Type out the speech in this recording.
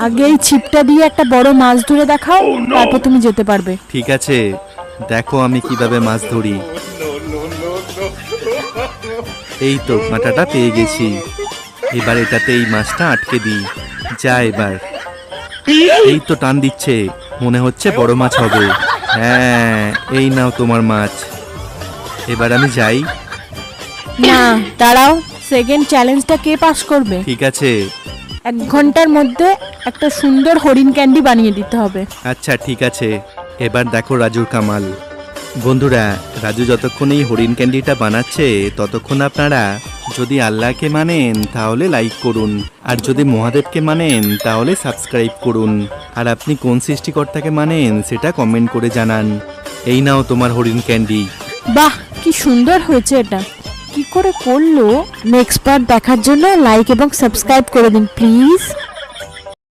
আগে এই ছিপটা দিয়ে একটা বড় মাছ ধরে দেখাও, তারপর তুমি যেতে পারবে। ঠিক আছে, দেখো আমি কিভাবে মাছ ধরি। এই তো কাঁটাটা পেয়ে গেছি, এবার এটাতে এই মাছটা আটকে দিই। যা এবার। এই তো টান দিচ্ছে, মনে হচ্ছে বড় মাছ হবে। হ্যাঁ, এই নাও তোমার মাছ। এবার আমি যাই। না দাঁড়াও, সেকেন্ড চ্যালেঞ্জটা কে পাস করবে? ঠিক আছে। 1 ঘন্টার মধ্যে একটা সুন্দর হরিণ ক্যান্ডি বানিয়ে দিতে হবে। আচ্ছা ঠিক আছে, এবার দেখো রাজুর কামাল। বন্ধুরা, রাজু যতক্ষণ এই হরিণ ক্যান্ডিটা বানাচ্ছে ততক্ষণ আপনারা যদি আল্লাহকে মানেন তাহলে লাইক করুন, আর যদি মহাদেবকে মানেন তাহলে সাবস্ক্রাইব করুন, আর আপনি কোন সৃষ্টিকর্তাকে মানেন সেটা কমেন্ট করে জানান। এই নাও তোমার হরিণ ক্যান্ডি। বাহ, কি সুন্দর হয়েছে এটা। কি করে করলো? নেক্সট পার্ট দেখার জন্য লাইক এবং সাবস্ক্রাইব করে দিন প্লিজ।